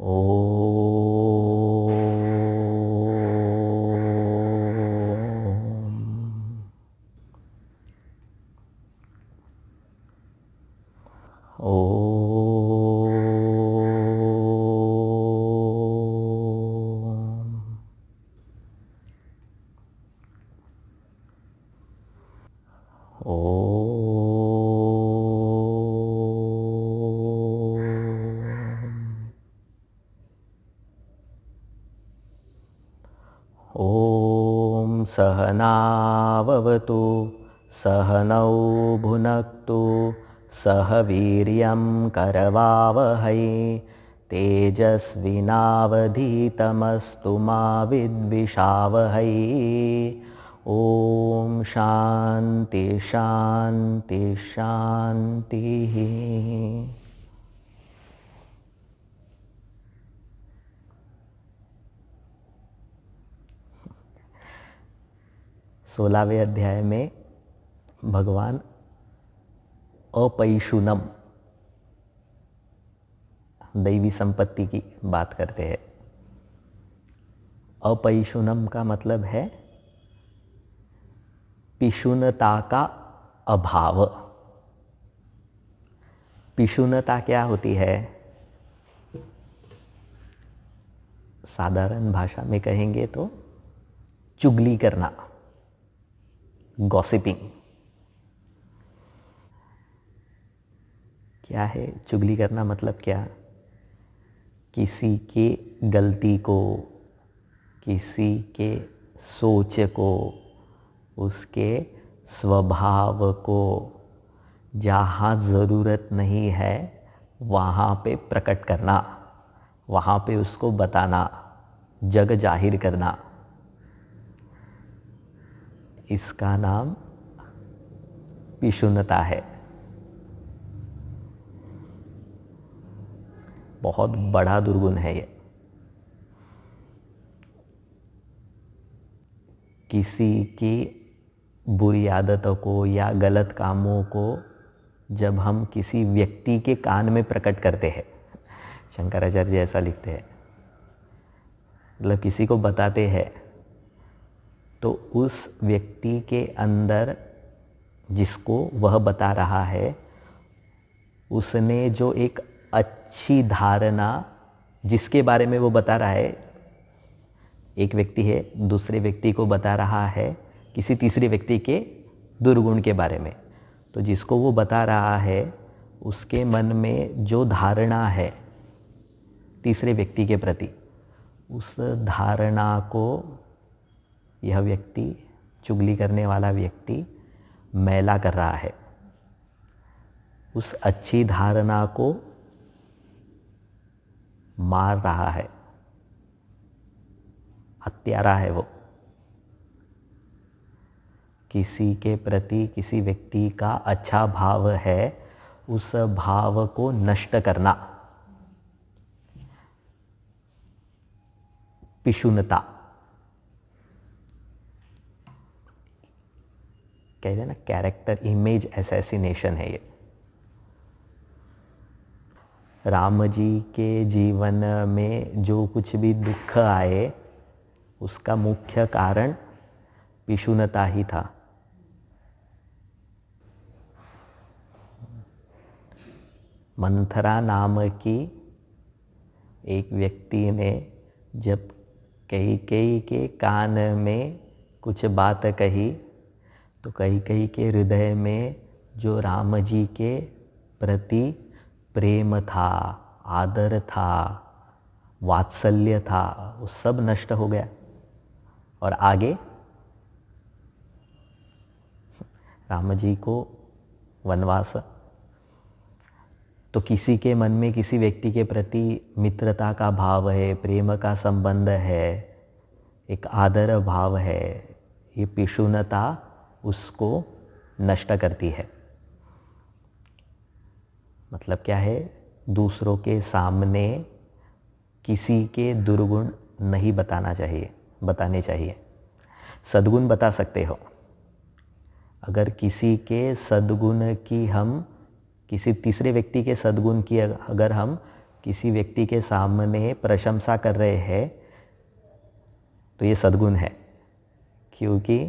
ॐ सहनाववतु सहनौ भुनक्तु सह वीर्यं करवावहै तेजस्विनावधीतमस्तु मा विद्विषावहै। ॐ शान्ति शान्ति शान्तिः। सोलहवें अध्याय में भगवान अपैशुनम दैवी संपत्ति की बात करते हैं। अपैशुनम का मतलब है पिशुनता का अभाव। पिशुनता क्या होती है? साधारण भाषा में कहेंगे तो चुगली करना, गॉसिपिंग। क्या है चुगली करना? मतलब क्या? किसी के गलती को, किसी के सोच को, उसके स्वभाव को जहाँ ज़रूरत नहीं है वहाँ पे प्रकट करना, वहाँ पे उसको बताना, जग जाहिर करना। इसका नाम पिशुनता है। बहुत बड़ा दुर्गुण है ये। किसी की बुरी आदतों को या गलत कामों को जब हम किसी व्यक्ति के कान में प्रकट करते हैं, शंकराचार्य ऐसा लिखते हैं, मतलब किसी को बताते हैं, तो उस व्यक्ति के अंदर जिसको वह बता रहा है, उसने जो एक अच्छी धारणा, जिसके बारे में वो बता रहा है, एक व्यक्ति है दूसरे व्यक्ति को बता रहा है किसी तीसरे व्यक्ति के दुर्गुण के बारे में, तो जिसको वो बता रहा है उसके मन में जो धारणा है तीसरे व्यक्ति के प्रति, उस धारणा को यह व्यक्ति, चुगली करने वाला व्यक्ति, मैला कर रहा है। उस अच्छी धारणा को मार रहा है, हत्यारा है वो। किसी के प्रति किसी व्यक्ति का अच्छा भाव है, उस भाव को नष्ट करना पिशुनता कहते हैं ना, कैरेक्टर इमेज असैसिनेशन है ये। राम जी के जीवन में जो कुछ भी दुख आए उसका मुख्य कारण पिशुनता ही था। मंथरा नाम की एक व्यक्ति ने जब कैकेयी के कान में कुछ बात कही, तो कैकेयी के हृदय में जो राम जी के प्रति प्रेम था, आदर था, वात्सल्य था, वो सब नष्ट हो गया। और आगे राम जी को वनवास। तो किसी के मन में किसी व्यक्ति के प्रति मित्रता का भाव है, प्रेम का संबंध है, एक आदर भाव है, ये पिशुनता उसको नष्ट करती है। मतलब क्या है? दूसरों के सामने किसी के दुर्गुण नहीं बताने चाहिए। सद्गुण बता सकते हो। अगर किसी के सद्गुण की हम, किसी तीसरे व्यक्ति के सद्गुण की अगर हम किसी व्यक्ति के सामने प्रशंसा कर रहे हैं तो ये सद्गुण है, क्योंकि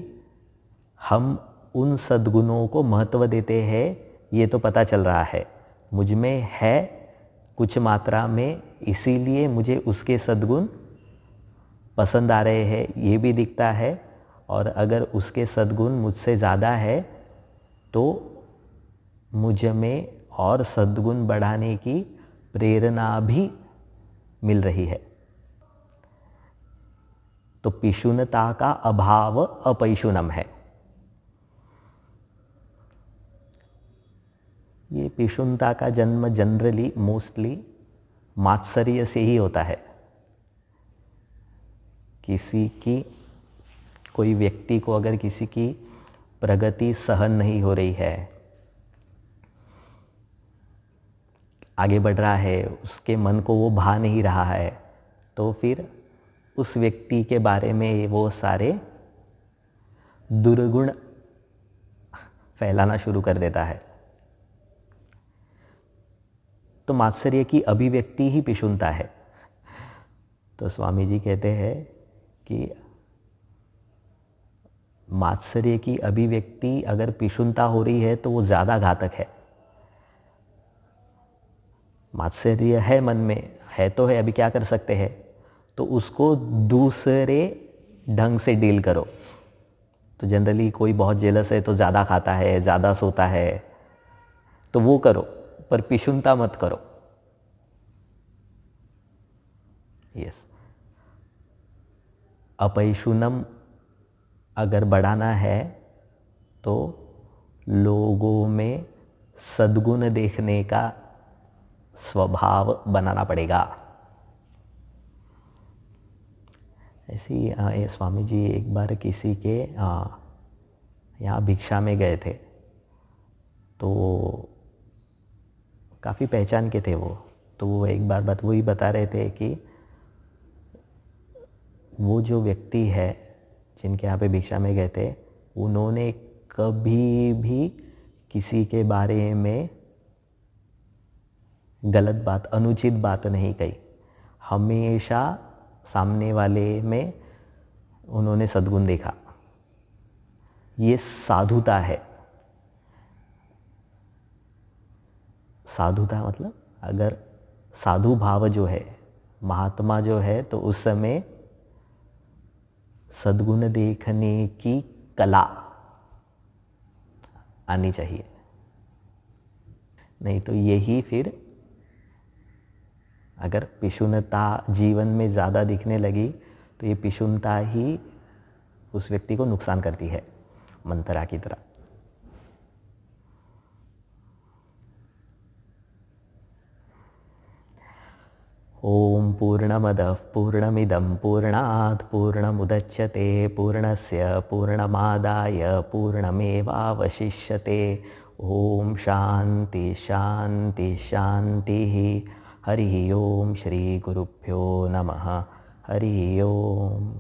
हम उन सद्गुणों को महत्व देते हैं। ये तो पता चल रहा है मुझ में है कुछ मात्रा में, इसीलिए मुझे उसके सद्गुण पसंद आ रहे हैं, ये भी दिखता है। और अगर उसके सद्गुण मुझसे ज़्यादा है तो मुझ में और सद्गुण बढ़ाने की प्रेरणा भी मिल रही है। तो पिशुनता का अभाव अपैशुनम है। ये पिशुनता का जन्म जनरली मोस्टली मात्सर्य से ही होता है। किसी की, कोई व्यक्ति को अगर किसी की प्रगति सहन नहीं हो रही है, आगे बढ़ रहा है, उसके मन को वो भा नहीं रहा है, तो फिर उस व्यक्ति के बारे में वो सारे दुर्गुण फैलाना शुरू कर देता है। तो मात्सर्य की अभिव्यक्ति ही पिशुनता है। तो स्वामी जी कहते हैं कि मात्सर्य की अभिव्यक्ति अगर पिशुनता हो रही है तो वो ज़्यादा घातक है। मात्सर्य है मन में, है तो है, अभी क्या कर सकते हैं, तो उसको दूसरे ढंग से डील करो। तो जनरली कोई बहुत जेलस है तो ज़्यादा खाता है, ज़्यादा सोता है, तो वो करो, पर पिशुनता मत करो। यस, अपैशुनम अगर बढ़ाना है तो लोगों में सद्गुण देखने का स्वभाव बनाना पड़ेगा। ऐसे ही स्वामी जी एक बार किसी के यहाँ भिक्षा में गए थे, तो काफ़ी पहचान के थे वो। तो वो एक बार बात वही बता रहे थे कि वो जो व्यक्ति है जिनके यहाँ पे भिक्षा में गए थे, उन्होंने कभी भी किसी के बारे में गलत बात, अनुचित बात नहीं कही। हमेशा सामने वाले में उन्होंने सद्गुण देखा। ये साधुता है। साधुता मतलब अगर साधु भाव जो है, महात्मा जो है, तो उस समय सद्गुण देखने की कला आनी चाहिए। नहीं तो यही फिर अगर पिशुनता जीवन में ज़्यादा दिखने लगी तो ये पिशुनता ही उस व्यक्ति को नुकसान करती है, मंत्रा की तरह। ओम पूर्णमदः पूर्णमिदं पूर्णात् पूर्णमुदच्यते पूर्णस्य पूर्णमादाय पूर्णमेवावशिष्यते। ओम शांति शांति शांति। हरि ओम। श्री गुरुभ्यो नमः। हरि ओम।